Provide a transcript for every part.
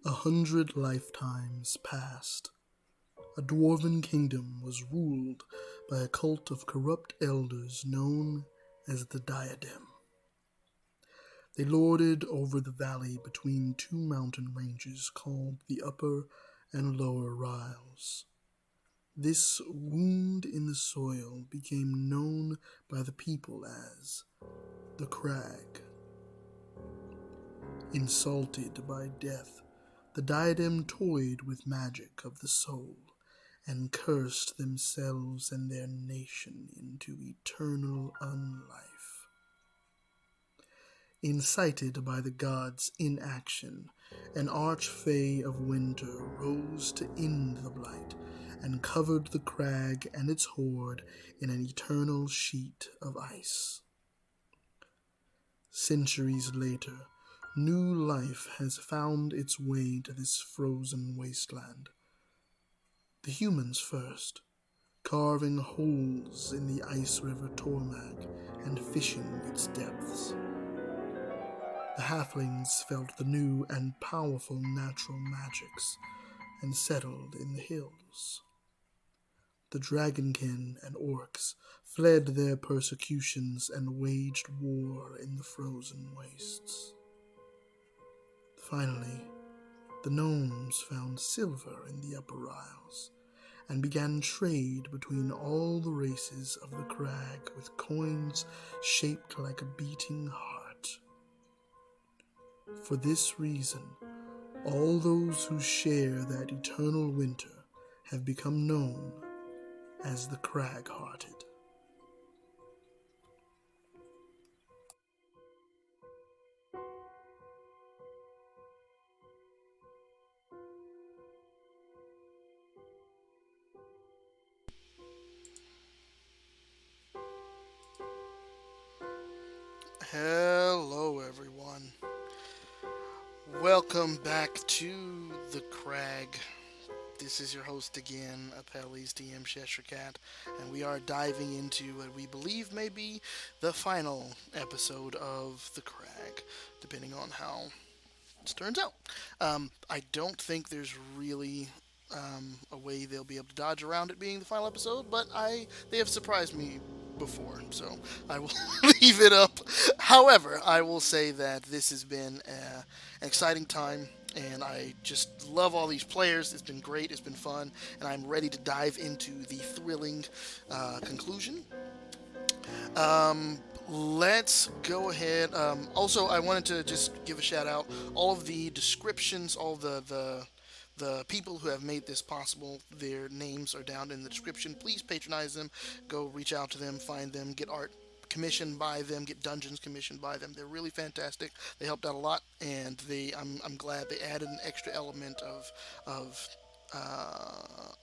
100 lifetimes passed. A dwarven kingdom was ruled by a cult of corrupt elders known as the Diadem. They lorded over the valley between two mountain ranges called the Upper and Lower Riles. This wound in the soil became known by the people as the Crag. Insulted by death, the Diadem toyed with magic of the soul and cursed themselves and their nation into eternal unlife. Incited by the gods' inaction, an archfey of winter rose to end the blight and covered the crag and its horde in an eternal sheet of ice. Centuries later, new life has found its way to this frozen wasteland. The humans first, carving holes in the ice river Tormag and fishing its depths. The halflings felt the new and powerful natural magics and settled in the hills. The dragonkin and orcs fled their persecutions and waged war in the frozen wastes. Finally, the gnomes found silver in the upper isles and began trade between all the races of the crag with coins shaped like a beating heart. For this reason, all those who share that eternal winter have become known as the Crag-hearted. Hello, everyone. Welcome back to the Crag. This is your host again, Appellee's DM Cheshire Cat, and we are diving into what we believe may be the final episode of the Crag, depending on how it turns out. I don't think there's really a way they'll be able to dodge around it being the final episode, but they have surprised me before, so I will leave it up. However, I will say that this has been an exciting time, and I just love all these players. It's been great, it's been fun, and I'm ready to dive into the thrilling conclusion. Let's go ahead. Also, I wanted to just give a shout out. All of the descriptions, all the people who have made this possible, their names are down in the description. Please patronize them. Go reach out to them, find them, get art commissioned by them, get dungeons commissioned by them. They're really fantastic. They helped out a lot, and I'm glad they added an extra element of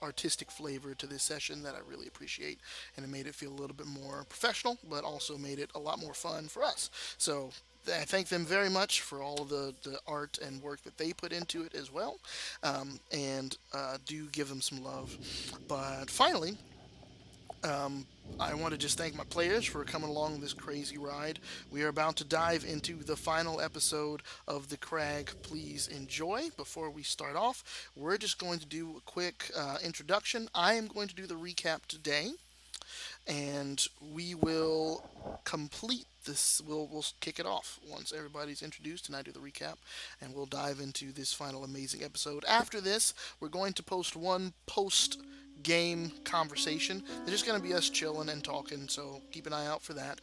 artistic flavor to this session that I really appreciate, and it made it feel a little bit more professional, but also made it a lot more fun for us. So I thank them very much for all of the art and work that they put into it as well, and do give them some love. But finally, I want to just thank my players for coming along this crazy ride. We are about to dive into the final episode of the Crag. Please enjoy. Before we start off, we're just going to do a quick introduction. I am going to do the recap today, and we will complete this. We'll kick it off once everybody's introduced, and I do the recap, and we'll dive into this final amazing episode. After this, we're going to post one post game conversation. It's just going to be us chilling and talking, so keep an eye out for that.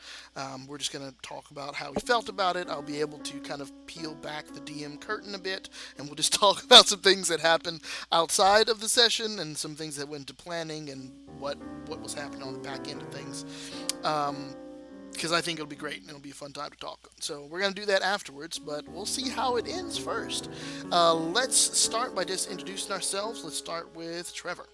We're just going to talk about how we felt about it. I'll be able to kind of peel back the DM curtain a bit, and we'll just talk about some things that happened outside of the session and some things that went into planning and what was happening on the back end of things. Because I think it'll be great and it'll be a fun time to talk. So we're going to do that afterwards, but we'll see how it ends first. Let's start by just introducing ourselves. Let's start with Trevor.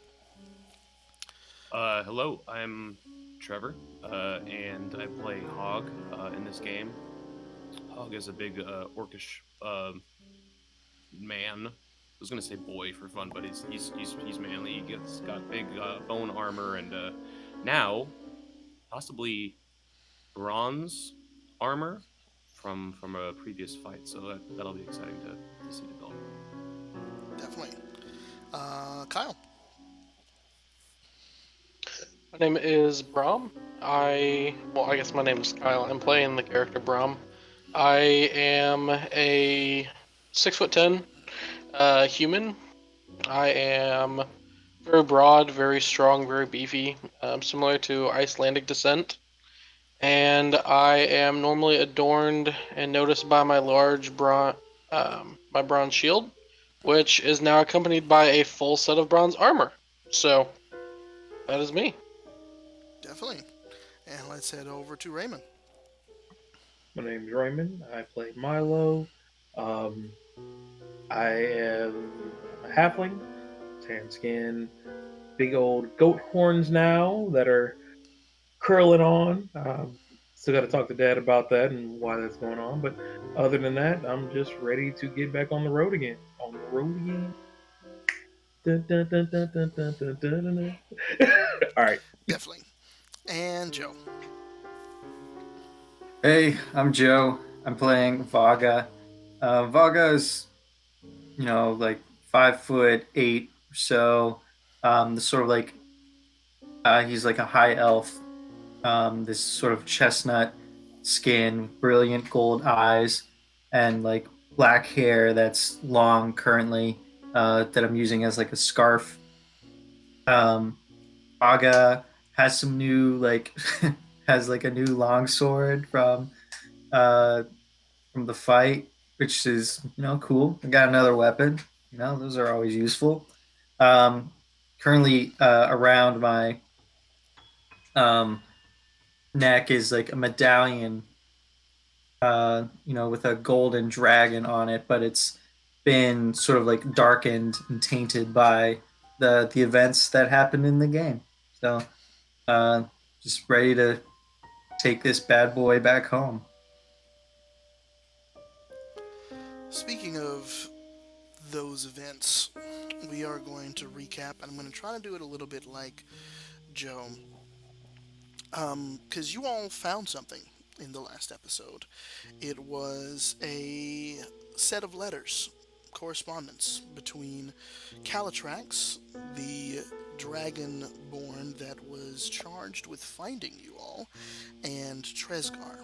Hello, I'm Trevor, and I play Hog in this game. Hog is a big orcish man. I was gonna say boy for fun, but he's manly. He's got big bone armor and now possibly bronze armor from a previous fight. So that'll be exciting to see develop. Kyle. My name is Brahm. I guess my name is Kyle. I'm playing the character Brahm. I am a 6'10" human. I am very broad, very strong, very beefy, similar to Icelandic descent. And I am normally adorned and noticed by my my bronze shield, which is now accompanied by a full set of bronze armor. So that is me. Definitely. And let's head over to Raymond. My name's Raymond. I play Milo. Um, I am a halfling, tan skin, big old goat horns now that are curling on. Still got to talk to Dad about that and why that's going on. But other than that, I'm just ready to get back on the road again. On the road again. Dun, dun, dun, dun, dun, dun, dun, dun, dun, dun. All right. Definitely. And Joe. Hey, I'm Joe. I'm playing Vaga. Vaga is, like 5'8" or so. The sort of like he's like a high elf. This sort of chestnut skin, brilliant gold eyes, and like black hair that's long currently that I'm using as like a scarf. Um, Vaga has some new like has like a new longsword uh from the fight, which is cool. I got another weapon. Those are always useful. Um, Currently around my um, neck is like a medallion, with a golden dragon on it, but it's been sort of like darkened and tainted by the events that happened in the game. So uh, just ready to take this bad boy back home. Speaking of those events, we are going to recap, and I'm going to try to do it a little bit like Joe, because you all found something in the last episode. It was a set of letters, correspondence between Calatrax, the dragonborn that was charged with finding you all, and Tresgar,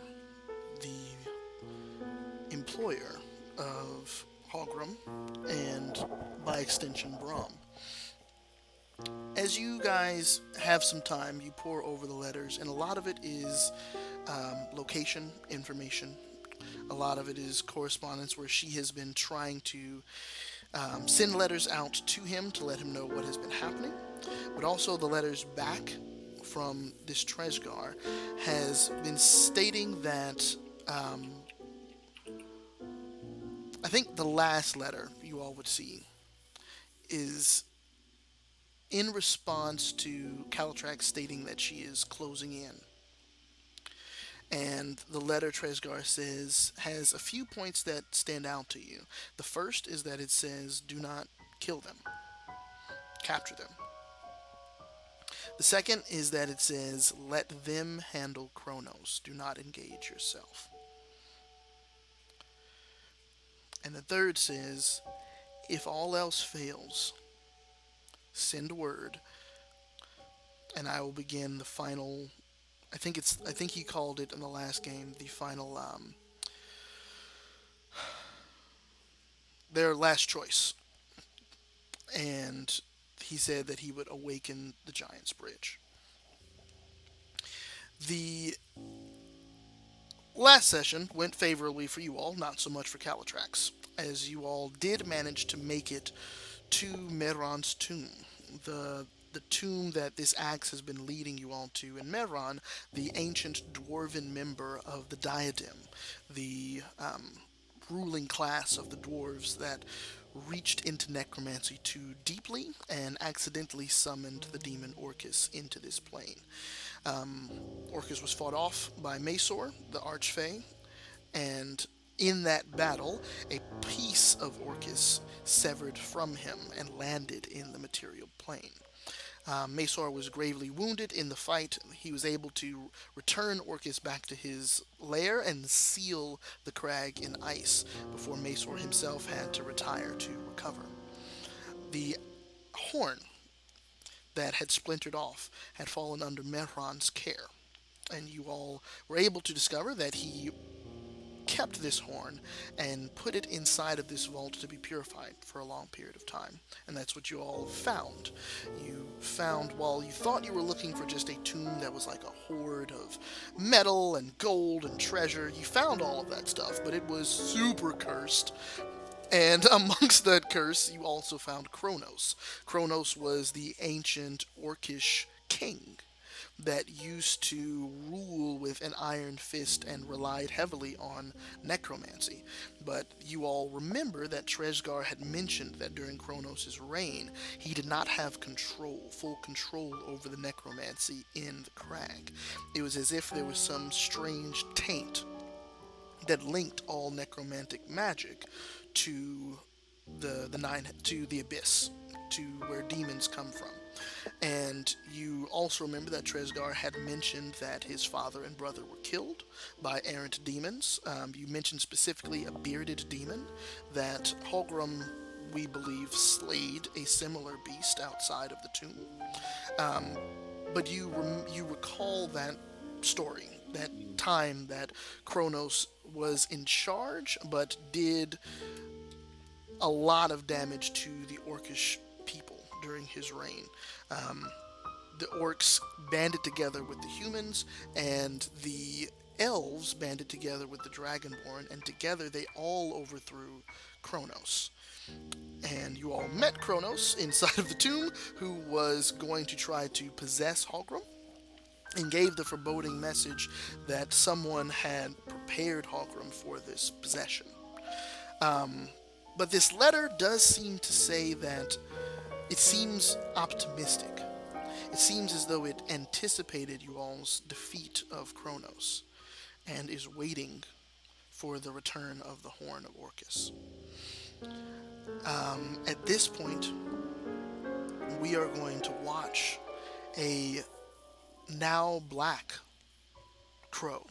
the employer of Hogrum, and by extension Brom. As you guys have some time, you pour over the letters, and a lot of it is location information. A lot of it is correspondence where she has been trying to send letters out to him to let him know what has been happening, but also the letters back from this Tresgar has been stating that I think the last letter you all would see is in response to Calatrax stating that she is closing in. And the letter Tresgar says has a few points that stand out to you. The first is that it says, do not kill them, capture them. The second is that it says, let them handle Kronos, do not engage yourself. And the third says, if all else fails, send word, and I will begin the final. I think he called it in the last game the final their last choice, and he said that he would awaken the Giant's Bridge. The last session went favorably for you all, not so much for Calatrax, as you all did manage to make it to Mehron's tomb, the tomb that this axe has been leading you all to. In Mehron, the ancient dwarven member of the Diadem, the ruling class of the dwarves that reached into necromancy too deeply and accidentally summoned the demon Orcus into this plane. Orcus was fought off by Mesor, the Archfey, and in that battle, a piece of Orcus severed from him and landed in the material plane. Mesor was gravely wounded in the fight. He was able to return Orcus back to his lair and seal the crag in ice before Mesor himself had to retire to recover. The horn that had splintered off had fallen under Mehron's care. And you all were able to discover that he kept this horn and put it inside of this vault to be purified for a long period of time. And that's what you all found. You found, while you thought you were looking for just a tomb that was like a hoard of metal and gold and treasure, you found all of that stuff, but it was super cursed. And amongst that curse, you also found Kronos. Kronos was the ancient Orcish king that used to rule with an iron fist and relied heavily on necromancy. But you all remember that Tresgar had mentioned that during Kronos' reign, he did not have full control over the necromancy in the Crag. It was as if there was some strange taint that linked all necromantic magic to the abyss, to where demons come from. And you also remember that Tresgar had mentioned that his father and brother were killed by errant demons. You mentioned specifically a bearded demon that Hogrum, we believe, slayed a similar beast outside of the tomb. But you recall that story, that time that Kronos was in charge, but did a lot of damage to the Orcish people during his reign. The orcs banded together with the humans, and the elves banded together with the Dragonborn, and together they all overthrew Kronos. And you all met Kronos inside of the tomb, who was going to try to possess Hogrum, and gave the foreboding message that someone had prepared Hogrum for this possession. But this letter does seem to say that it seems optimistic. It seems as though it anticipated you all's defeat of Kronos and is waiting for the return of the Horn of Orcus. At this point, we are going to watch a now black crow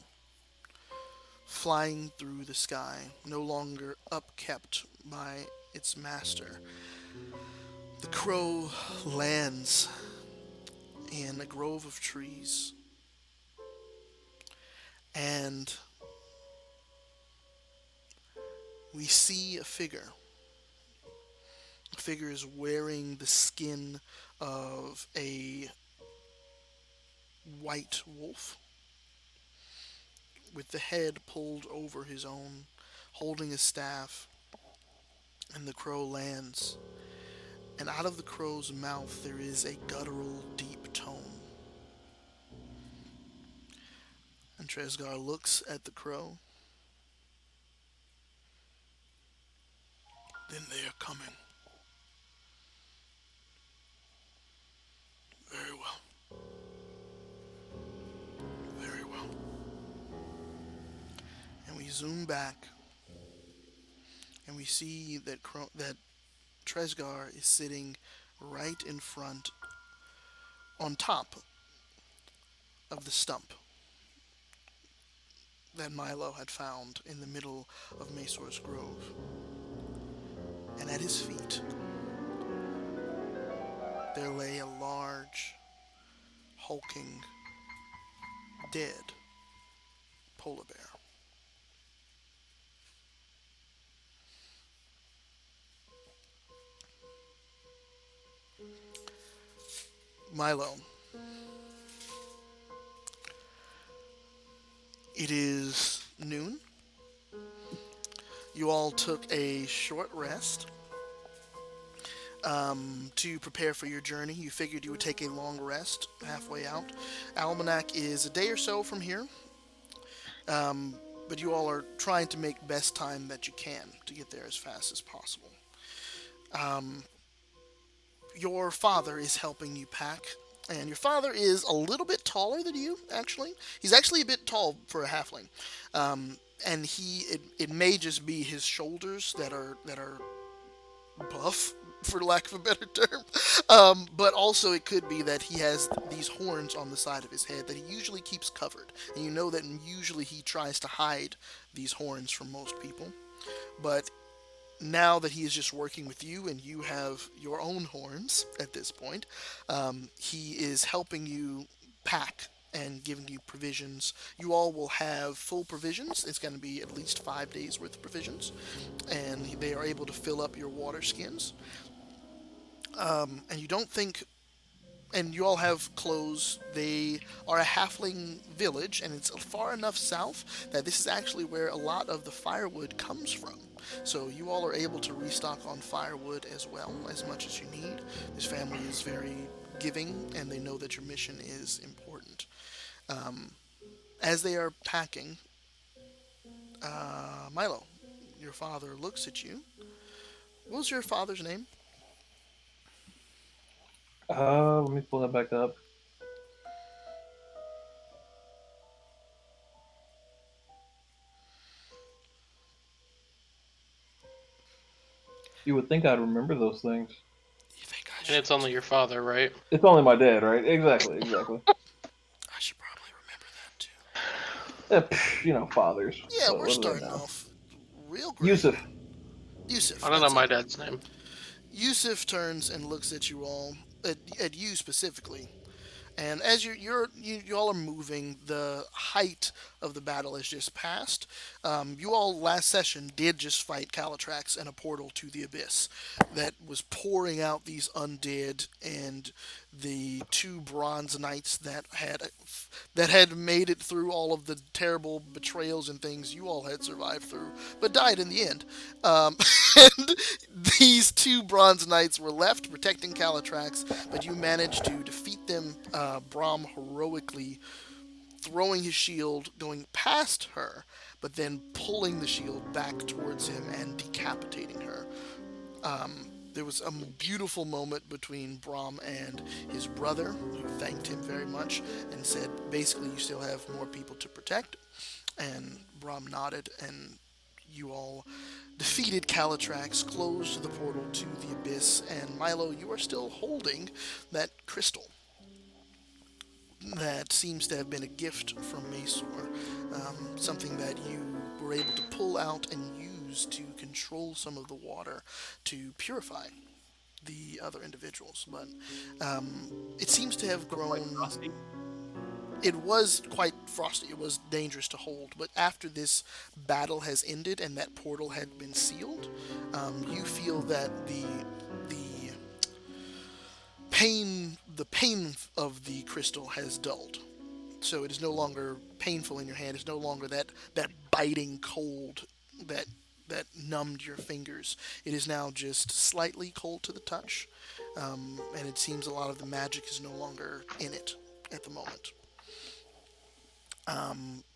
flying through the sky, no longer upkept by its master. The crow lands in a grove of trees, and we see a figure. The figure is wearing the skin of a white wolf, with the head pulled over his own, holding a staff, and the crow lands. And out of the crow's mouth there is a guttural, deep tone. And Tresgar looks at the crow. Then they are coming. Very well. Very well. And we zoom back, and we see that Tresgar is sitting right in front, on top of the stump that Milo had found in the middle of Mesor's grove. And at his feet, there lay a large, hulking, dead polar bear. Milo, it is noon. You all took a short rest to prepare for your journey. You figured you would take a long rest halfway out. Almanac is a day or so from here, but you all are trying to make best time that you can to get there as fast as possible. Your father is helping you pack, and your father is a little bit taller than you, actually. He's actually a bit tall for a halfling. And it may just be his shoulders that are buff, for lack of a better term. But also it could be that he has these horns on the side of his head that he usually keeps covered. And you know that usually he tries to hide these horns from most people. But now that he is just working with you and you have your own horns at this point, he is helping you pack and giving you provisions. You all will have full provisions. It's going to be at least 5 days worth of provisions, and they are able to fill up your water skins. And you don't think and you all have clothes. They are a halfling village, and it's far enough south that this is actually where a lot of the firewood comes from. So you all are able to restock on firewood as well, as much as you need. This family is very giving, and they know that your mission is important. As they are packing, Milo, your father looks at you. What was your father's name? Let me pull that back up. You would think I'd remember those things. You think I And should? it's only your father, right? It's only my dad, right? Exactly, exactly. I should probably remember that too. Fathers. Yeah, we're What do they starting know? off real great. Yusuf. Yusuf, I don't know that's it. my dad's name. Yusuf turns and looks at you all, at you specifically. And as you all are moving, the height of the battle has just passed. You all last session did just fight Calatrax and a portal to the abyss that was pouring out these undead and the two bronze knights that had made it through all of the terrible betrayals and things you all had survived through, but died in the end. Um, and these two bronze knights were left protecting Calatrax, but you managed to defeat them. Brom heroically throwing his shield, going past her, but then pulling the shield back towards him and decapitating her. There was a beautiful moment between Brom and his brother, who thanked him very much and said, basically, you still have more people to protect. And Brom nodded, and you all defeated Calatrax, closed the portal to the abyss, and Milo, you are still holding that crystal that seems to have been a gift from Masor, something that you were able to pull out and use to control some of the water to purify the other individuals. But it seems to have Quite grown. frosty. It was quite frosty. It was dangerous to hold. But after this battle has ended and that portal had been sealed, you feel that the pain of the crystal has dulled. So it is no longer painful in your hand. It's no longer that biting cold that that numbed your fingers. It is now just slightly cold to the touch, and it seems a lot of the magic is no longer in it at the moment.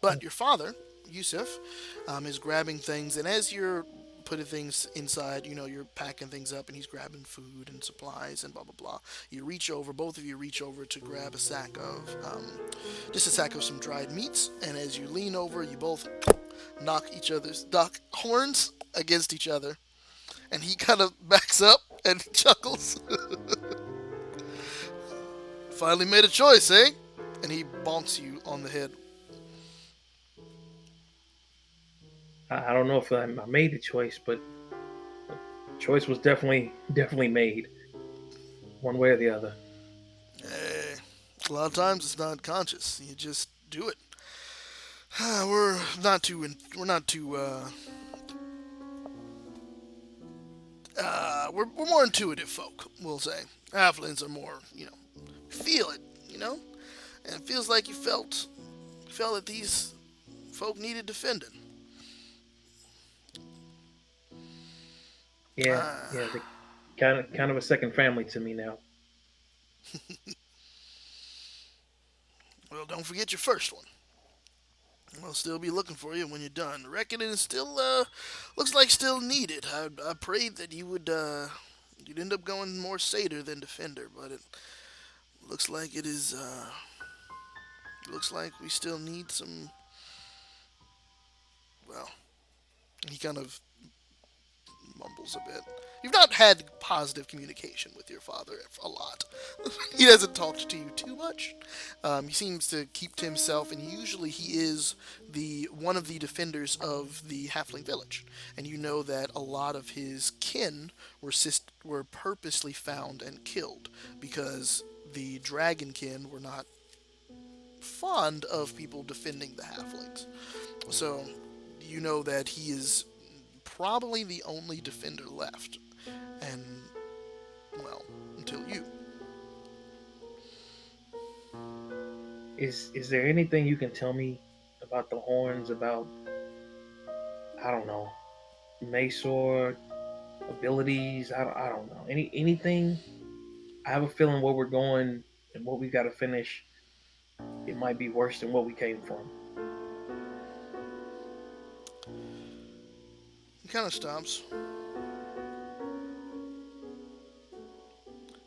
But your father, Yusuf, is grabbing things, and as you're putting things inside, you're packing things up, and he's grabbing food and supplies and blah blah blah. You reach over, both of you reach over to grab just a sack of some dried meats, and as you lean over, you both knock horns against each other, and he kind of backs up and chuckles. Finally made a choice, eh? And he bonks you on the head. I don't know if I made the choice, but the choice was definitely made, one way or the other. Eh, a lot of times it's not conscious. You just do it. We're more intuitive folk, we'll say. Halflings are more, feel it, and it feels like you felt that these folk needed defending. Yeah, yeah, they kind of a second family to me now. Well, don't forget your first one. I'll still be looking for you when you're done. Reckoning is still, looks like still needed. I prayed that you'd end up going more satyr than defender, but it looks like it is, looks like we still need some, well, he kind of mumbles a bit. You've not had positive communication with your father a lot. He doesn't talk to you too much. He seems to keep to himself, and usually he is the one of the defenders of the Halfling village. And you know that a lot of his kin were purposely found and killed because the dragonkin were not fond of people defending the halflings. So you know that he is probably the only defender left. And, well, until you. Is there anything you can tell me about the horns? About, I don't know, Maesor abilities? I don't know anything. I have a feeling where we're going and what we got to finish. It might be worse than what we came from. He kind of stops.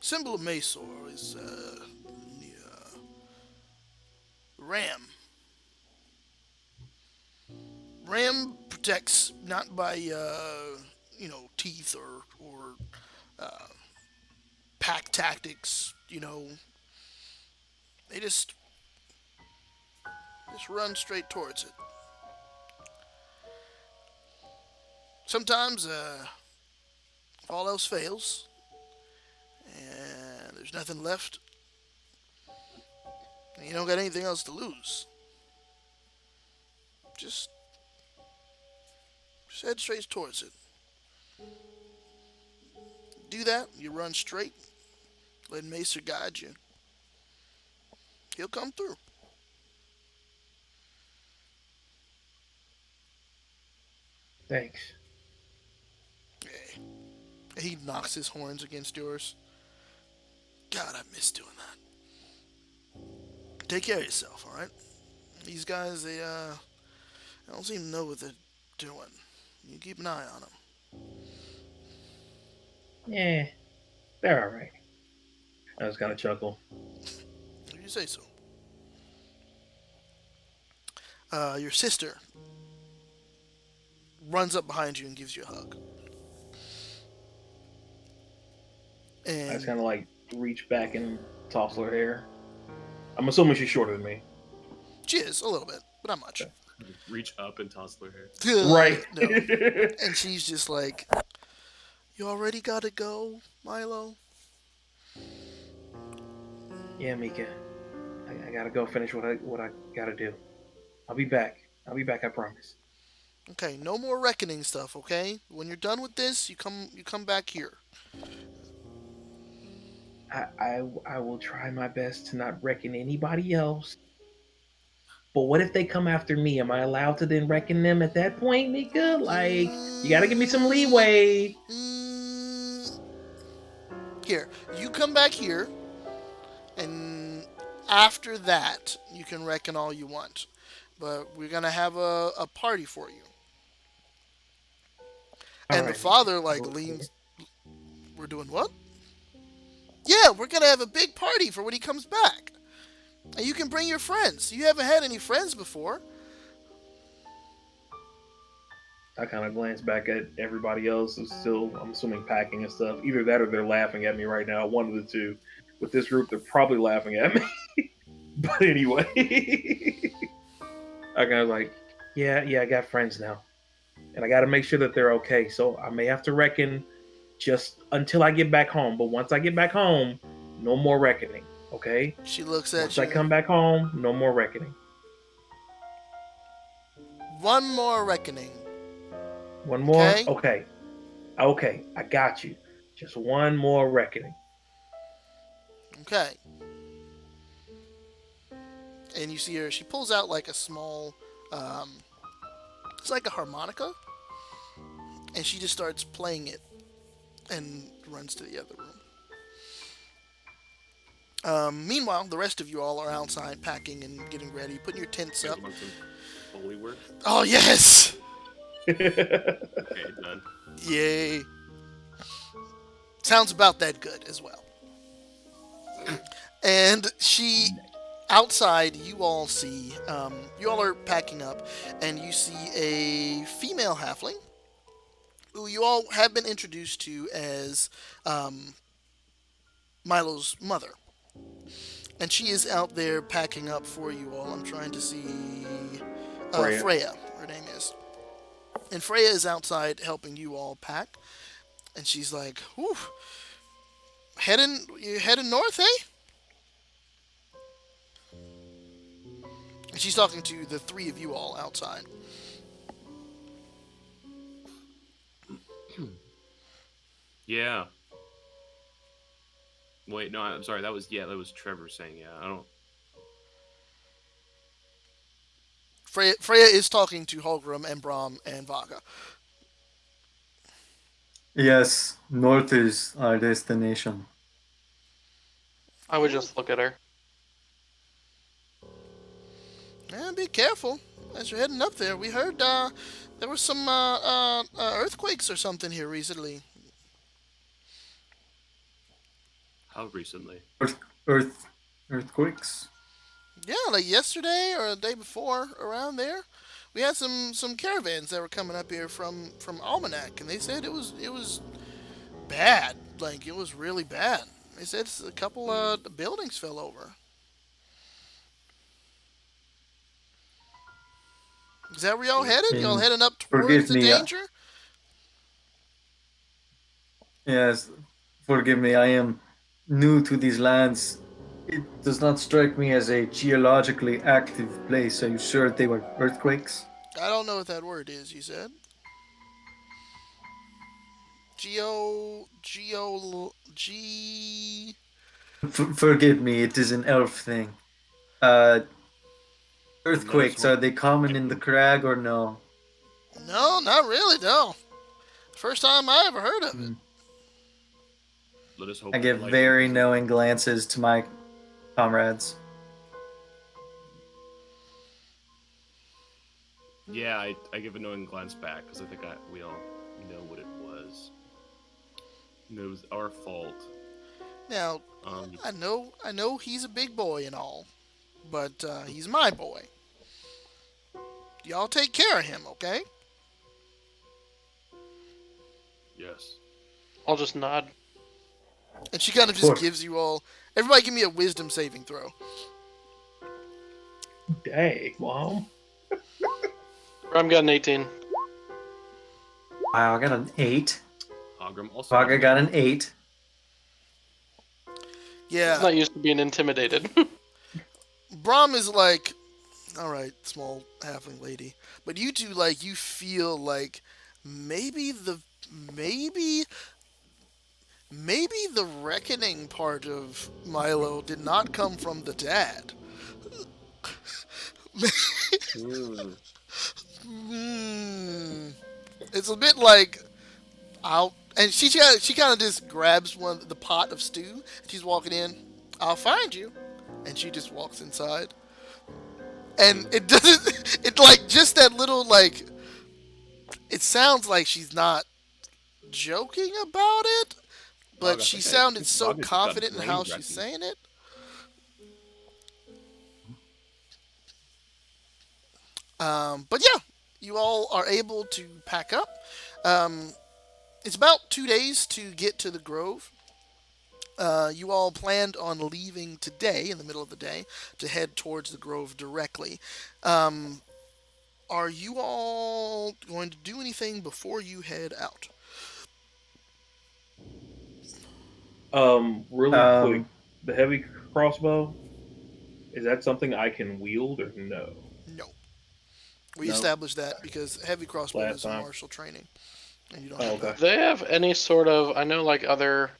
Symbol of Maesor is ram. Ram protects not by teeth or pack tactics. They just run straight towards it. Sometimes, if all else fails and there's nothing left, and you don't got anything else to lose, just head straight towards it. Do that, you run straight, let Macer guide you. He'll come through. Thanks. Yeah. He knocks his horns against yours. God, I miss doing that. Take care of yourself, alright? These guys, they don't seem to know what they're doing. You keep an eye on them. Yeah, they're all right. I was gonna chuckle. If you say so. Your sister runs up behind you and gives you a hug. I just And kind of like reach back and toss her hair. I'm assuming she's shorter than me. she is, a little bit, but not much. Reach up and toss their hair. Right. No. And she's just like, you already gotta go, Milo? Yeah, Mika. I gotta go finish what I gotta do. I'll be back. I promise. Okay, no more reckoning stuff, okay? When you're done with this, you come back here. I will try my best to not reckon anybody else. But what if they come after me? Am I allowed to then reckon them at that point, Mika? Like, you gotta give me some leeway. Mm, here, you come back here, and after that, you can reckon all you want. But we're gonna have a party for you. All And the right, Mika. father like leans. We're doing what? Yeah, we're gonna have a big party for when he comes back. And you can bring your friends. You haven't had any friends before. I kind of glance back at everybody else who's still, I'm assuming, packing and stuff. Either that or they're laughing at me right now. One of the two. With this group, they're probably laughing at me. But anyway, I kind of like, yeah, I got friends now, and I got to make sure that they're okay. So I may have to reckon just until I get back home. But once I get back home, no more reckoning. Okay. She looks at Once you. I come back home, no more reckoning. One more reckoning. One more. Okay. Okay. I got you. Just one more reckoning. Okay. And you see her. She pulls out like a small. It's like a harmonica, and she just starts playing it, and runs to the other room. Meanwhile, the rest of you all are outside packing and getting ready, putting your tents up. You want some holy word? Oh yes! Okay, done. Yay! Sounds about that good as well. And outside, you all see, you all are packing up, and you see a female halfling who you all have been introduced to as Milo's mother. And she is out there packing up for you all. I'm trying to see. Freya. Freya, her name is. And Freya is outside helping you all pack. And she's like, whew, you heading north, eh? And she's talking to the three of you all outside. Yeah. Wait, no, I'm sorry. That was Trevor saying yeah. I don't. Freya is talking to Holgrim and Brahm and Vaga. Yes, north is our destination. I would just look at her. Be careful as you're heading up there. We heard there was some earthquakes or something here recently. How recently? Earth, earth, earthquakes. Yeah, like yesterday or the day before, around there. We had some caravans that were coming up here from Almanac, and they said it was bad. Like it was really bad. They said a couple of buildings fell over. Is that where y'all headed? Y'all And heading up towards forgive the me. danger? Yes, forgive me. I am new to these lands. It does not strike me as a geologically active place. Are you sure they were earthquakes? I don't know what that word is. You said g. Forgive me. It is an elf thing. Uh, Let us Earthquakes, hope. are they common in the Crag or no? No, not really. No, first time I ever heard of it. Hmm. Let us hope I that give lightning very doesn't. knowing glances to my comrades. Yeah, I give a knowing glance back because I think we all know what it was. And it was our fault. Now, Um, I know he's a big boy and all, but he's my boy. Y'all take care of him, okay? yes. I'll just nod. And she kind of Of just course. gives you all. Everybody, give me a wisdom saving throw. Dang, Mom. Bram got an 18. Wow, I got an 8. Ogram also Vaga got an 8. He's Yeah, not used to being intimidated. Brahm is like, all right, small halfling lady, but you two like you feel like maybe the maybe maybe the reckoning part of Milo did not come from the dad. Mm. Hmm. It's a bit like I'll and she kind of just grabs the pot of stew. She's walking in. I'll find you, and she just walks inside. And it doesn't. It like just that little like. It sounds like she's not joking about it, Fog, but she I sounded think so Fog has just got confident in brain how she's brecking. saying it. But yeah, you all are able to pack up. Um, it's about 2 days to get to the Grove. You all planned on leaving today in the middle of the day to head towards the Grove directly. Um, are you all going to do anything before you head out? Really quick, Um, the heavy crossbow, is that something I can wield or no? No. We No. established that because heavy crossbow Last is a time. martial training, and you don't Oh, have okay. that. Do they have any sort of? I know, like other,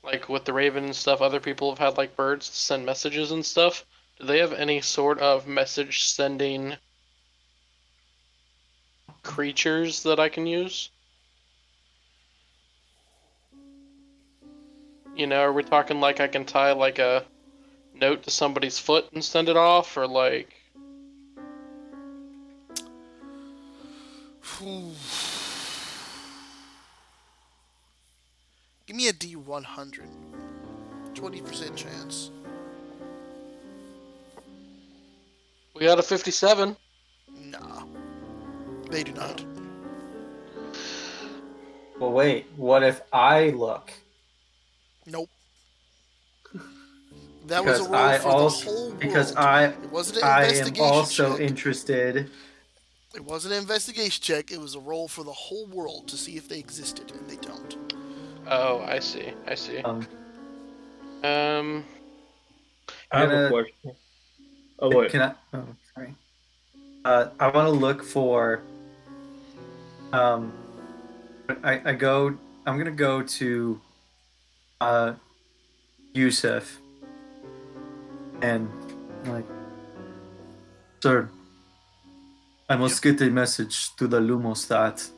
like with the Raven and stuff, other people have had like birds to send messages and stuff. Do they have any sort of message sending creatures that I can use? You know, are we talking like I can tie like a note to somebody's foot and send it off, or like? Give me a D100. 20% chance. We got a 57. Nah, they do not. Well, wait. What if I look? Nope. That was a Because roll I for the also whole because world. It wasn't an I am investigation also check. interested. It wasn't an investigation check. It was a roll for the whole world to see if they existed, and they don't. Oh, I see. I see. Um, Um, I I'm have a gonna. question. Oh, wait. Can I? Oh, sorry. I want to look for. Um, I go. I'm gonna go to uh Yusuf and like, sir, I Yep. must get a message to the Lumostat,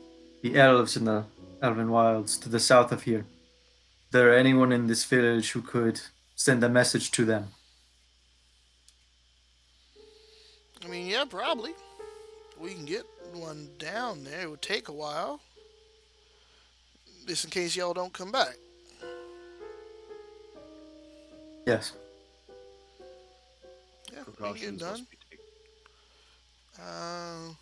the elves in the Elven Wilds to the south of here. Is there anyone in this village who could send a message to them? I mean, yeah, probably. We can get one down there. It would take a while. Just in case y'all don't come back. Yes. Yeah, we can get it Precautions done. must be taken. Uh,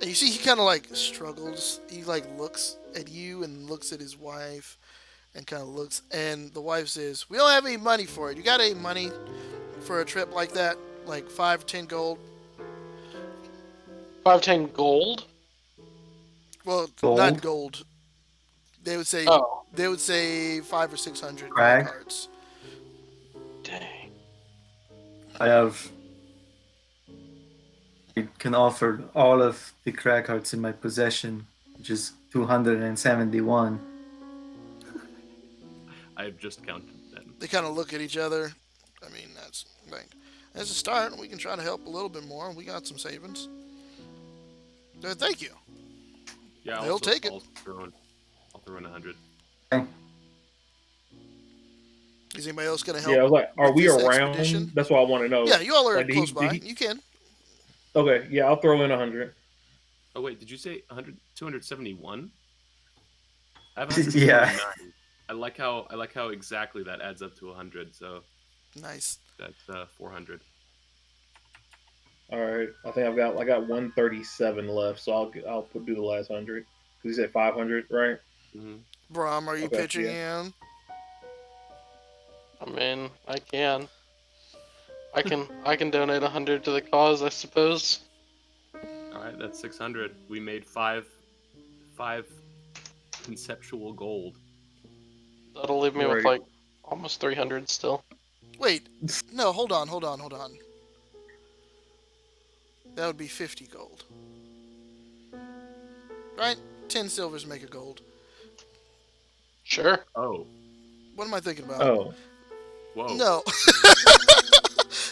and you see, he kind of like struggles. He like looks at you and looks at his wife and kind of looks. And the wife says, "We don't have any money for it. You got any money for a trip like that? Like 5 or 10 gold?" 510 gold. Well, not Gold, gold. They would say Oh, they would say 5 or 600 crag Crag. cards. dang. I have. I can offer all of the Crag hearts in my possession, which is 271. I have just counted them. They kind of look at each other. I mean, that's like as a start. We can try to help a little bit more. We got some savings. Thank you. Yeah, They'll also take it. I'll throw in 100. Okay. Is anybody else going to Yeah, help I was like, are with we this expedition? around? That's what I want to know. Yeah, you all are Like, close did by. he? You can. Okay, yeah, I'll throw in 100. Oh wait, did you say 100, 271? I have Yeah. 129. I like how exactly that adds up to 100. So Nice. that's 400. All right, I think I got 137 left, so do the last 100. Because you said 500, right? Mm-hmm. Brom, are you Okay, pitching yeah. in? I mean, I can. I can donate 100 to the cause, I suppose. All right, that's 600. We made five conceptual gold. That'll leave me with Right. like almost 300 still. Wait. No, hold on. That would be 50 gold. Right? 10 silvers make a gold. Sure. Oh, What am I thinking about? Oh, whoa. No.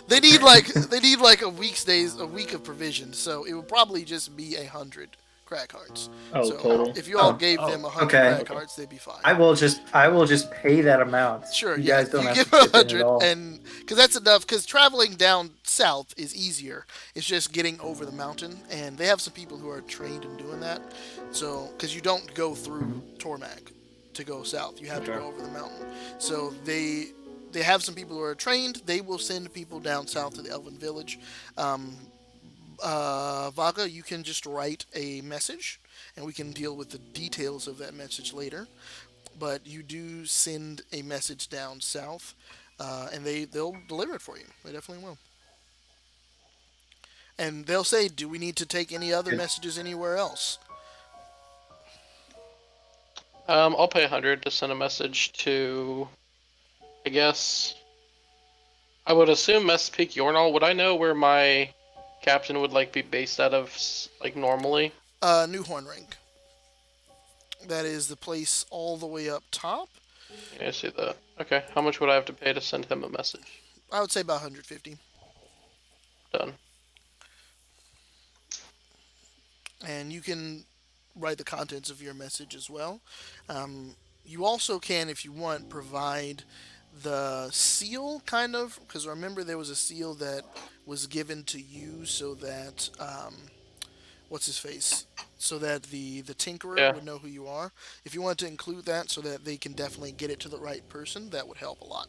they need like a week of provisions, so it would probably just be 100 crack hearts. oh, So Oh, total. if you all Oh, gave them Oh, 100 okay. crack Okay. hearts, they'd be fine. I will just pay that amount. Sure, You yeah. guys don't You have give to them chip in at 100, all. and because that's enough. Because traveling down south is easier. It's just getting over the mountain, and they have some people who are trained in doing that. So, because you don't go through Mhm. Tormag to go south, you have to Okay. go over the mountain. So they have some people who are trained. They will send people down south to the Elven village. Um, Vaga, you can just write a message, and we can deal with the details of that message later. But you do send a message down south, and they'll deliver it for you. They definitely will. And they'll say, "Do we need to take any other Good. messages anywhere else?" I'll pay 100 to send a message to, I guess, I would assume Peak Yornal. Would I know where my captain would like be based out of, like normally? New Horn Ring. That is the place all the way up top. Yeah, I see that. Okay, how much would I have to pay to send him a message? I would say about 150. Done. And you can write the contents of your message as well. You also can, if you want, provide the seal, kind of, because remember there was a seal that was given to you so that what's his face, so that the tinkerer Yeah, would know who you are. If you want to include that so that they can definitely get it to the right person, that would help a lot.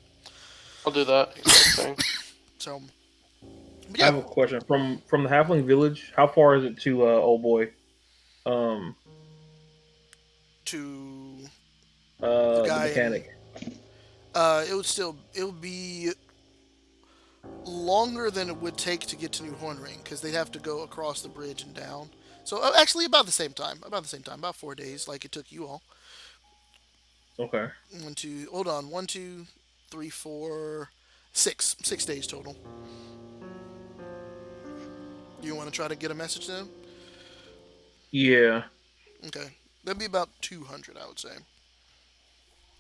I'll do that exact thing. So But I yeah, have a question from the Halfling Village. How far is it to Old Boy? Um, to the the guy in mechanic. it would be longer than it would take to get to New Hornring because they'd have to go across the bridge and down. So actually, about the same time, about 4 days, like it took you all. Okay. One, two, hold on, 1, 2, 3, 4, 6 days total. You want to try to get a message to them? Yeah. Okay, that'd be about 200, I would say.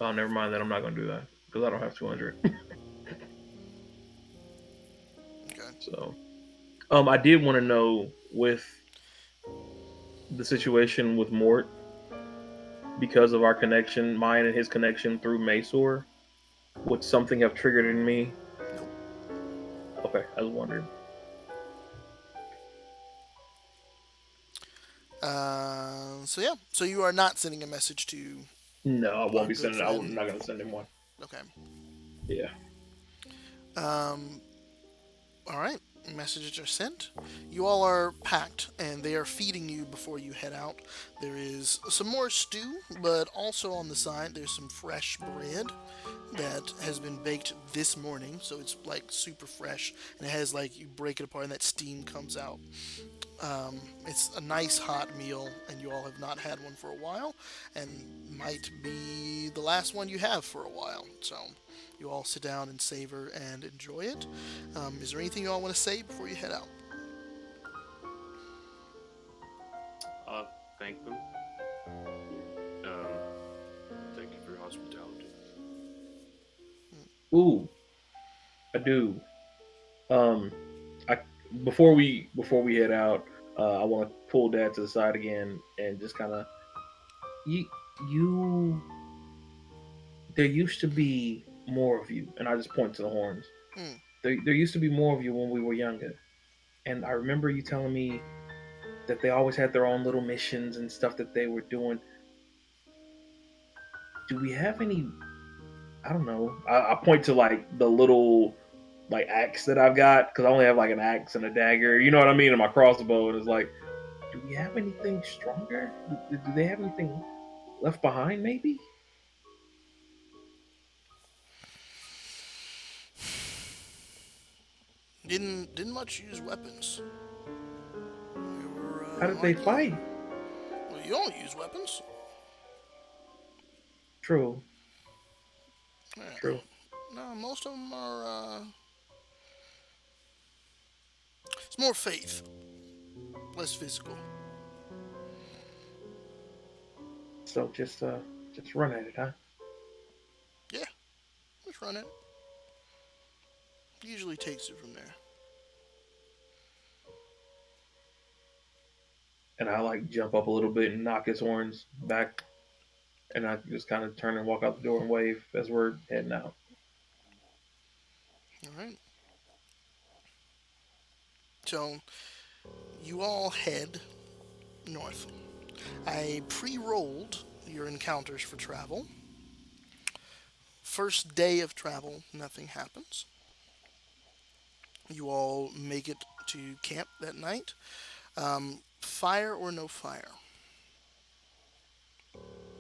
Oh, never mind. Then I'm not gonna do that because I don't have 200. Okay. So, I did want to know with the situation with Mort because of our connection, mine and his connection through Masor. Would something have triggered in me? Nope. Okay, I was wondering. So yeah, so you are not sending a message to No, I won't our be good sending. I'm friend. not gonna send him one. Okay. Yeah. Um, all right. Messages are sent. You all are packed, and they are feeding you before you head out. There is some more stew, but also on the side, there's some fresh bread that has been baked this morning, so it's like super fresh, and it has like you break it apart and that steam comes out. It's a nice hot meal, and you all have not had one for a while, and might be the last one you have for a while. So you all sit down and savor and enjoy it. Is there anything you all want to say before you head out? Uh, thank them. Um, thank you for your hospitality. Ooh, I do. Um, I before we head out, I want to pull Dad to the side again and just kind of you you. There used to be more of you, and I just point to the horns. Hmm. There used to be more of you when we were younger, and I remember you telling me that they always had their own little missions and stuff that they were doing. Do we have any? I don't know. I point to like the little like axe that I've got because I only have like an axe and a dagger. You know what I mean? And my crossbow. And it's like, do we have anything stronger? Do they have anything left behind? Maybe. Didn't much use weapons. We were How did they lucky. fight? Well, you don't use weapons. True. Yeah. True. No, most of them are. It's more faith, less physical. So just run at it, huh? Yeah, let's run it. Usually takes it from there. And I like jump up a little bit and knock his horns back, and I just kind of turn and walk out the door and wave as we're heading out. All right. So you all head north. I pre-rolled your encounters for travel. First day of travel, nothing happens. You all make it to camp that night. Fire or no fire?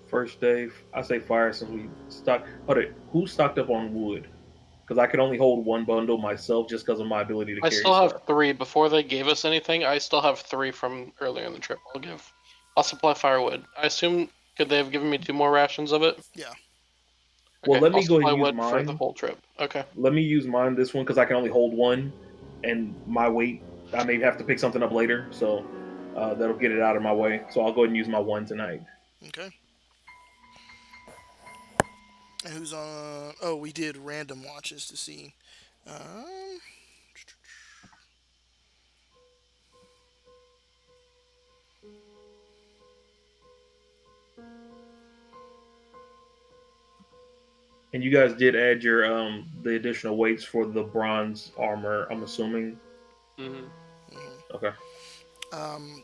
First day, I say fire since we stock. Hold it. Who stocked up on wood? Because I can only hold one bundle myself just because of my ability to I carry still have stuff. 3 before they gave us anything. I still have 3 from earlier in the trip. I'll supply firewood. I assume could they have given me 2 more rations of it? Yeah. Well, Okay, let I'll me go ahead supply and use wood for the mine. whole trip. Okay. Let me use mine this one because I can only hold one, and my weight. I may have to pick something up later, so that'll get it out of my way. So I'll go ahead and use my one tonight. Okay. And who's on? Oh, we did random watches to see. Um, And you guys did add your the additional weights for the bronze armor. I'm assuming. Mm-hmm. mhm. Okay. um,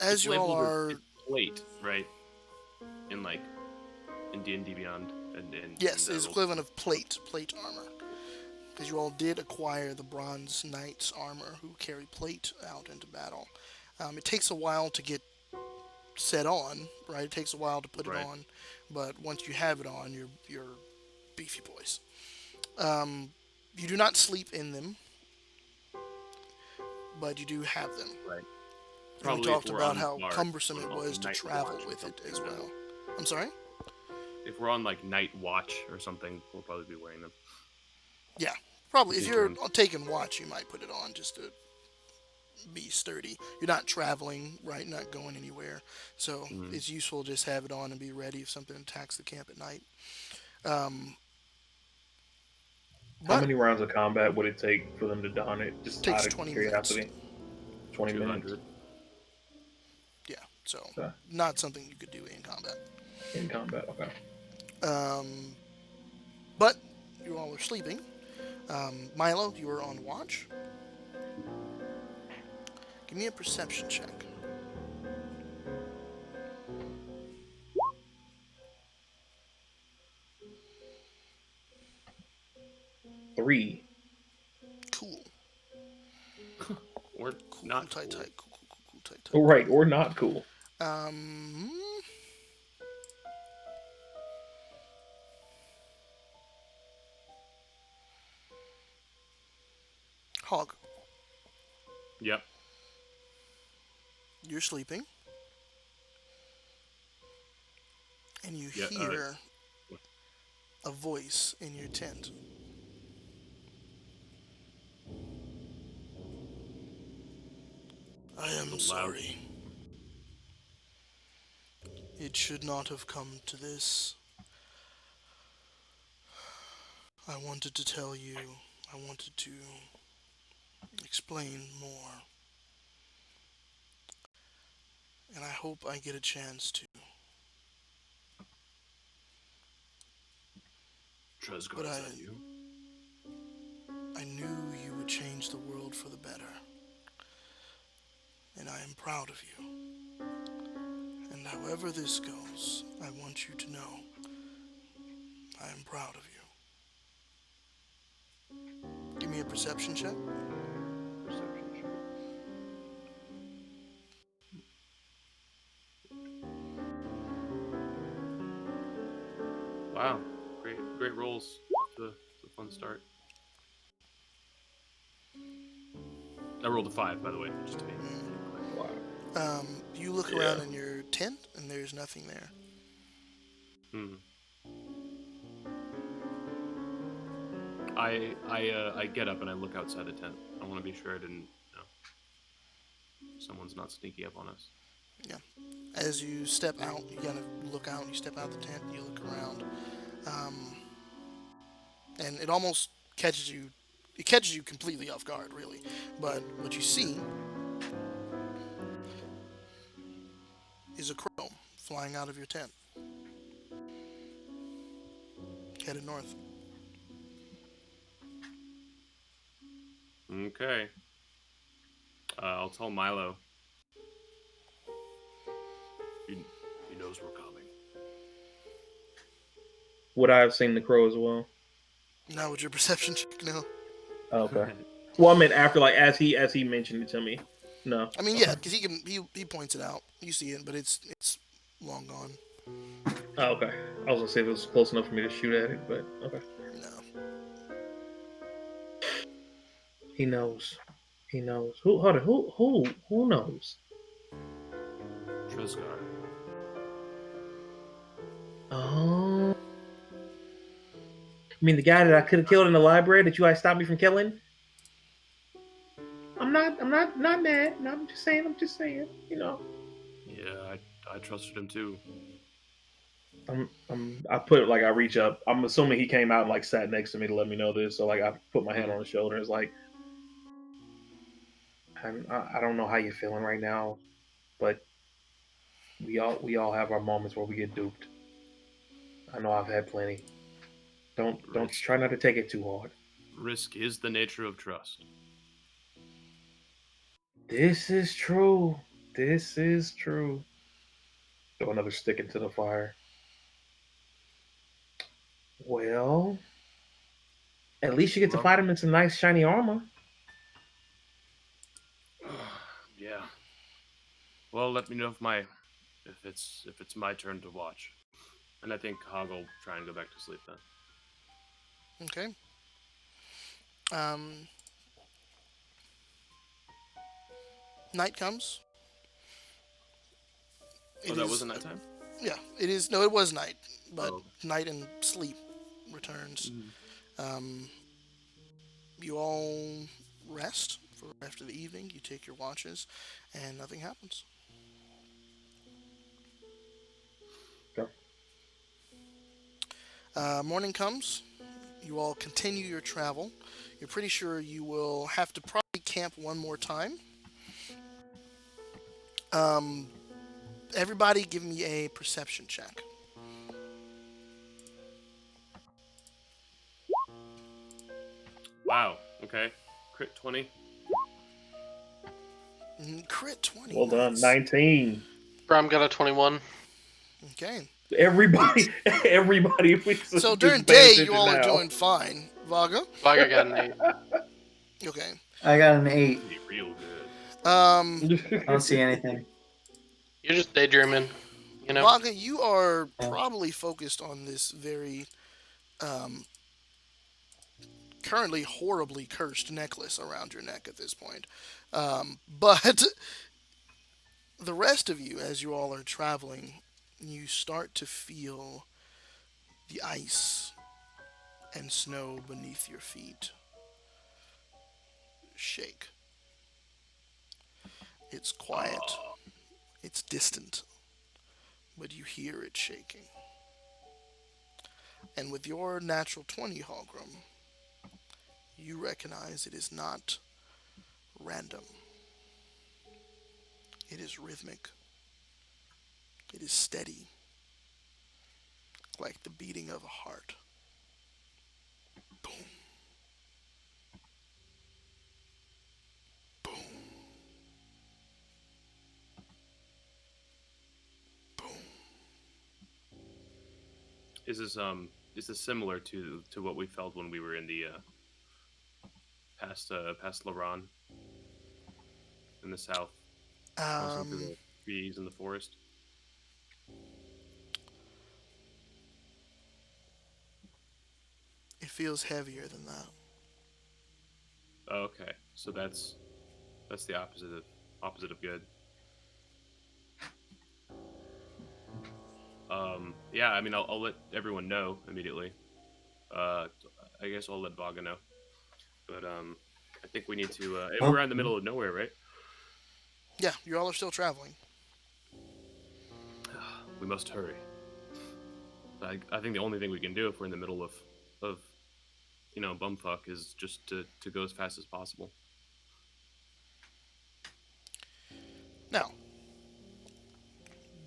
It's as you all labeled as are, it's plate, right? In like in D&D Beyond and yes, the is rules. equivalent of plate armor. because you all did acquire the Bronze Knight's armor who carry plate out into battle. It takes a while to get set on, right? It takes a while to put it Right. on, but once you have it on, you're beefy boys. You do not sleep in them, but you do have them. Right. And we Probably if talked we're about on how guard, cumbersome put it it on was to night travel watch or with it something, as you know? well. I'm sorry? If we're on like night watch or something, we'll probably be wearing them. Yeah, probably. If Be you're turned. taking watch, you might put it on just to be sturdy. You're not traveling, right? Not going anywhere. So Mhm. it's useful to just have it on and be ready if something attacks the camp at night. Um, How but many rounds of combat would it take for them to don it? it Just takes out of 20 minutes. curiosity. 20 minutes. 200. Yeah, so Okay. not something you could do in combat. In combat. Okay. Um, but you all are sleeping. Milo, you are on watch. Give me a perception check. Three. Cool. Or Cool, cool, not tight, cool. tight. Cool, cool, cool, cool, tight, Oh, tight. right. Or not cool. Um, Hog, Yep. you're sleeping, and you Yeah. hear a voice in your tent. I The am loud. sorry. It should not have come to this. I wanted to tell you. I wanted to explain more. And I hope I get a chance to. Tresgar, But is that you? I knew you would change the world for the better. And I am proud of you. And however this goes, I want you to know I am proud of you. Give me a perception check. Perception check. Wow. Great rolls. It's a fun start. I rolled a 5, by the way, just to be clear. Wow. You look Yeah. around in your tent, and there's nothing there. Hmm. I get up and I look outside the tent. I want to be sure I didn't, someone's not sneaky up on us. Yeah. As you step out, you kind of look out. You step out the tent. You look around, and it almost catches you. It catches you completely off guard, really. But what you see is a crow flying out of your tent, headed north. Okay. I'll tell Milo. He knows we're coming. Would I have seen the crow as well? Now, with your perception check, no. Oh, okay. Well, I meant after, like, as he mentioned it to me. No. I mean, yeah, because he points it out. You see it, but it's long gone. Oh, okay. I was gonna say if it was close enough for me to shoot at it, but okay. No. He knows. He knows. Who? Hold on. Who knows? Tresgar. Oh. You mean the guy that I could have killed in the library that you guys stopped me from killing? I'm not mad. No, I'm just saying. You know. Yeah, I trusted him too. I put like I reach up. I'm assuming he came out and like sat next to me to let me know this. So like I put my hand on his shoulder. It's like I don't know how you're feeling right now, but we all have our moments where we get duped. I know I've had plenty. Don't Risk. try not to take it too hard. Risk is the nature of trust. This is true. This is true. Throw another stick into the fire. Well, At least you get to Well, fight him in some nice shiny armor. yeah. Well, let me know if it's my turn to watch. And I think Hog will try and go back to sleep then. Okay. Um, Night comes. Oh, It that is, wasn't nighttime. yeah, it is, no, it was night, but Oh. night and sleep returns. Mhm. Um, you all rest for after the evening. You take your watches, and nothing happens. Okay. Morning comes. You all continue your travel. You're pretty sure you will have to probably camp one more time. Um, Everybody, give me a perception check. Wow. Okay. Crit 20. Crit 20, Well done. nice. 19. Brom got a 21. Okay. Everybody, everybody So is during paying day, you attention all are now. doing fine. Vaga? Vaga got an 8. Okay. I got an That's 8. gonna be real good. Um, I don't see anything. You're just daydreaming, you know? Vaga, you are Yeah. probably focused on this very um, currently horribly cursed necklace around your neck at this point. But the rest of you, as you all are traveling, you start to feel the ice and snow beneath your feet shake. It's quiet, Oh. it's distant, but you hear it shaking. And with your natural 20, Hallgrim, you recognize it is not random. It is rhythmic. It is steady, like the beating of a heart. Boom, boom, boom. Is this similar to what we felt when we were in the past Laron in the south, crossing through Um, the trees in the forest? it feels heavier than that. Oh, okay, so that's the opposite of good. Yeah, I mean, I'll let everyone know immediately. Uh, I guess I'll let Vaga know. But I think we need to. And we're Well, out in the middle of nowhere, right? Yeah, you all are still traveling. We must hurry. I think the only thing we can do if we're in the middle of bumfuck is just to go as fast as possible. Now,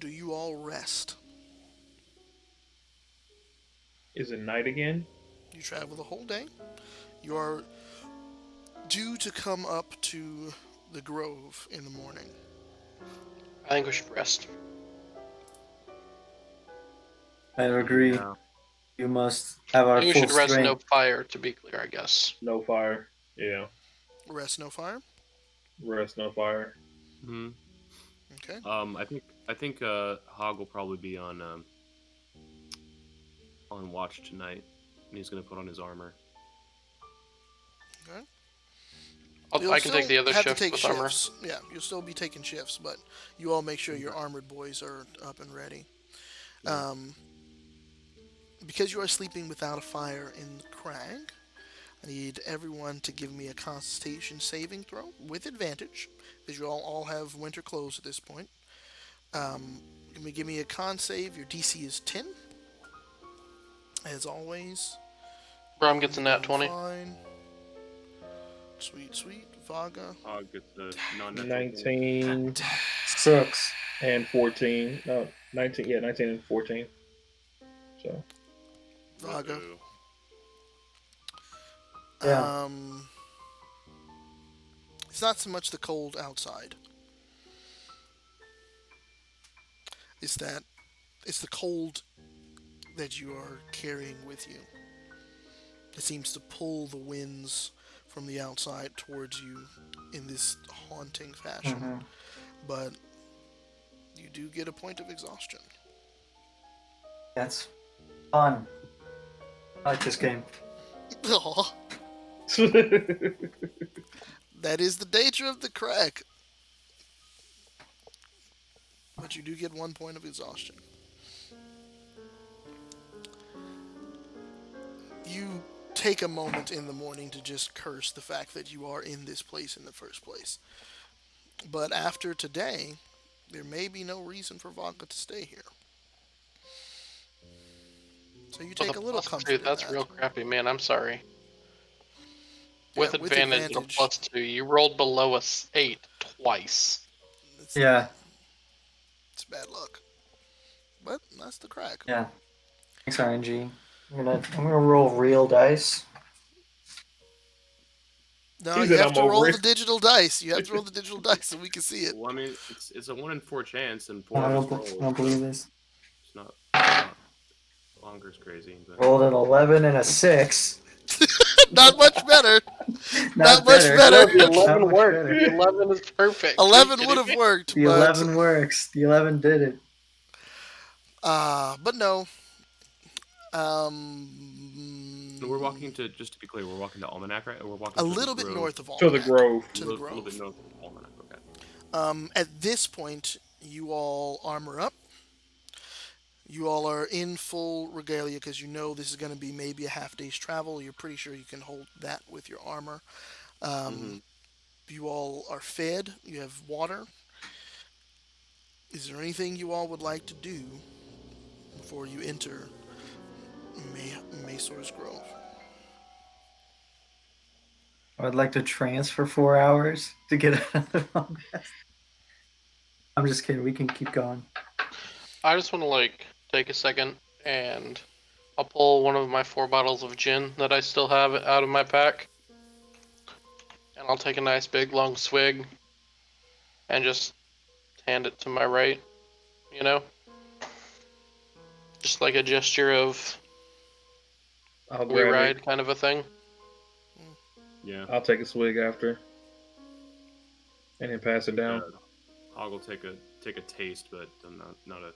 do you all rest? Is it night again? You travel the whole day. You are due to come up to the grove in the morning. I think we should rest. I agree. Yeah. You must have I our think we full should rest no strength. fire, to be clear, I guess. No fire. Yeah. Rest, no fire. Rest, no fire. Hmm. Okay. I think Hog will probably be on watch tonight, and he's gonna put on his armor. Okay. I You'll can take still the other have to shift take with armor. shifts. Yeah, you'll still be taking shifts, but you all make sure your Okay. armored boys are up and ready. Mhm. Um, because you are sleeping without a fire in the crag, I need everyone to give me a Constitution saving throw with advantage, because you all have winter clothes at this point. Um, give me a con save. Your DC is 10, as always. Brom All gets a you nat doing 20. fine. Sweet, sweet. Vaga. Hog gets a non-natural 20. 19 Sucks. and 14. No, 19. Yeah, 19 and 14. So, Vaga. Uh-oh. Yeah. Um, it's not so much the cold outside. It's that it's the cold that you are carrying with you. It seems to pull the winds from the outside towards you in this haunting fashion. Hmm. But you do get a point of exhaustion. That's fun. I like this game. Aw, that is the nature of the crack. But you do get 1 point of exhaustion. You take a moment in the morning to just curse the fact that you are in this place in the first place. But after today, there may be no reason for Vodka to stay here. So you With take a a little plus two, comfort in that's that. real crappy, man. I'm sorry. Yeah, With with advantage, a advantage, plus two. You rolled below a 8 twice. it's, Yeah, it's bad luck. But that's the crack. yeah. Thanks, RNG. I'm gonna roll real dice. No, He you said have I'm to over roll the it. digital dice. You have to roll the digital dice so we can see it. Well, I mean, it's a 1 in 4 chance and I 4 don't, is I rolled, don't so believe this. it's not longer is crazy, but Rolled an 11 and a 6. Not much better. Not Not much better. better. No, the Not 11 much worked. better. The 11 is perfect. Are you 11 would kidding have me? worked, The but 11 works. The 11 did it. but no. we're walking to just to be clear, we're walking to Almanac, right? Or we're A walking to the little bit Grove, north of To the Almanac, Grove. a to the little bit Grove. north of Almanac. Okay. At this point, you all armor up. You all are in full regalia because you know this is going to be maybe a half day's travel. You're pretty sure you can hold that with your armor. Mm-hmm. You all are fed. You have water. Is there anything you all would like to do before you enter Masor's Grove? I'd like to transfer 4 hours to get another long rest. I'm just kidding. We can keep going. I just want to take a second and I'll pull one of my 4 bottles of gin that I still have out of my pack, and I'll take a nice big long swig and just hand it to my right. You know, just like a gesture of I'll we grab it. ride kind of a thing. Yeah. I'll take a swig after and then pass it down. Hog will take a taste, but not a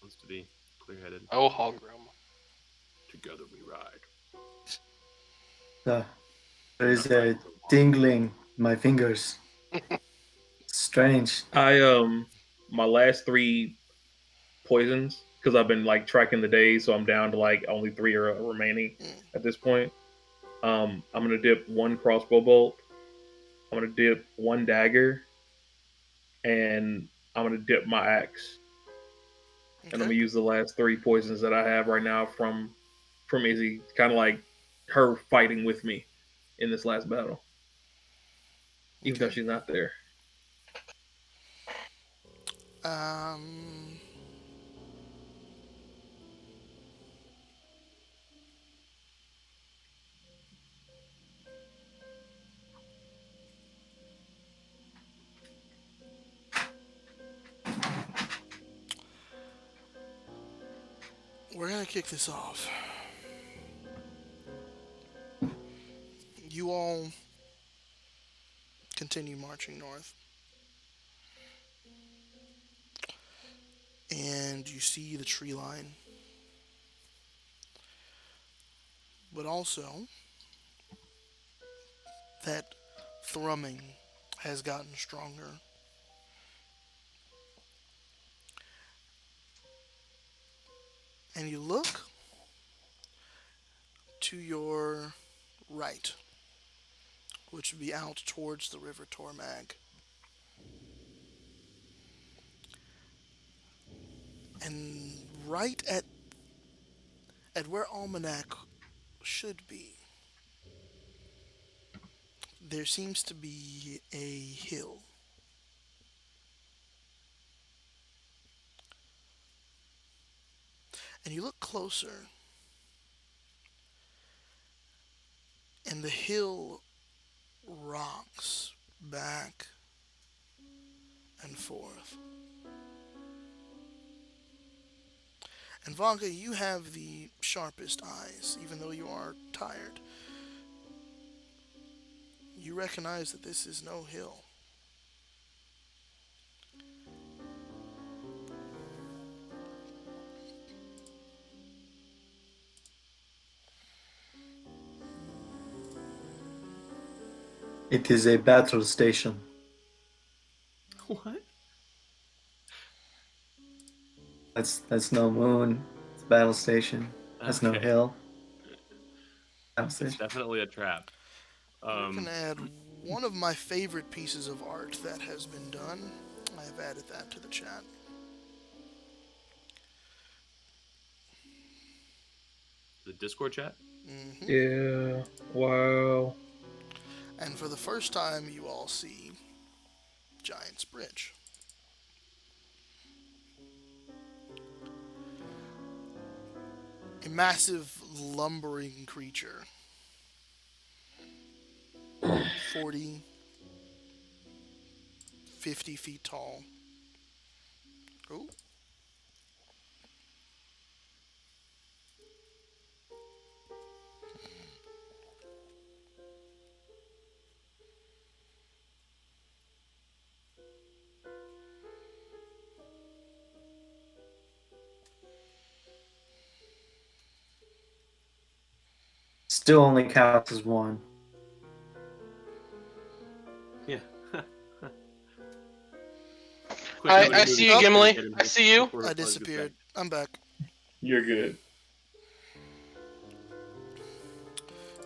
wants to be clear-headed. Oh, Hogrum. Together we ride. Uh, there is a tingling in my fingers. Strange. My last 3 poisons, because I've been tracking the days, so I'm down to only 3 are remaining at this point. I'm gonna dip 1 crossbow bolt. I'm gonna dip 1 dagger, and I'm gonna dip my axe. And I'm Okay. gonna use the last 3 poisons that I have right now from Izzy, kind of like her fighting with me in this last battle, even though Okay. she's not there. Um, we're gonna kick this off. You all continue marching north, and you see the tree line, but also that thrumming has gotten stronger. And you look to your right, which would be out towards the River Tormag. And right at where Almanac should be, there seems to be a hill. And you look closer, and the hill rocks back and forth. And Vaga, you have the sharpest eyes, even though you are tired. You recognize that this is no hill. It is a battle station. What? That's no moon. It's a battle station. That's no Okay. hill. Battle It's station. definitely a trap. We're going Um, to add one of my favorite pieces of art that has been done. I have added that to the chat. the Discord chat. Hmm. Yeah. Wow. And for the first time, you all see Giant's Bridge. A massive lumbering creature, 40, 50 feet tall. Oh, Still only counts as one. Yeah. Quick, I everybody move see each you, oh, other to Gimli. get him I here see you. before I Buzz gets back. disappeared. I'm back. You're good.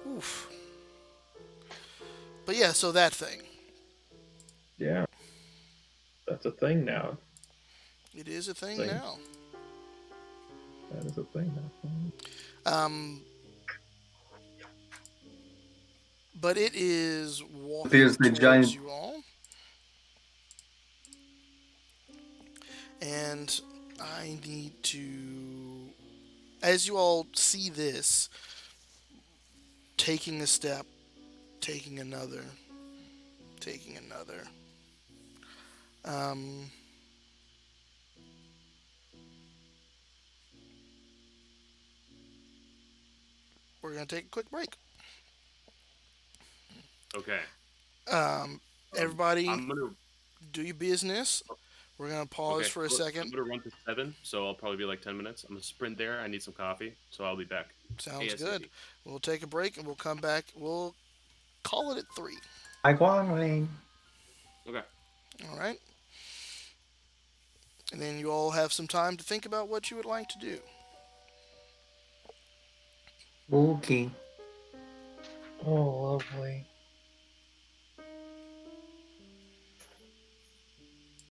Oof. But yeah, so that thing. Yeah. That's a thing now. It is a thing Thing. now. That is a thing now. Um, but it is Appears walking the towards giant. you all. And I need to, as you all see this, taking a step, taking another, taking another. Um, we're gonna take a quick break. Okay. Um, Um, everybody, I'm gonna. do your business. We're gonna pause Okay. for a I'm second. gonna run to 7, so I'll probably be like 10 minutes. I'm gonna sprint there. I need some coffee, so I'll be back Sounds good. ASAP. We'll take a break and we'll come back. We'll call it at 3. I Guangling. Okay. All right. And then you all have some time to think about what you would like to do. Okay. Oh, lovely.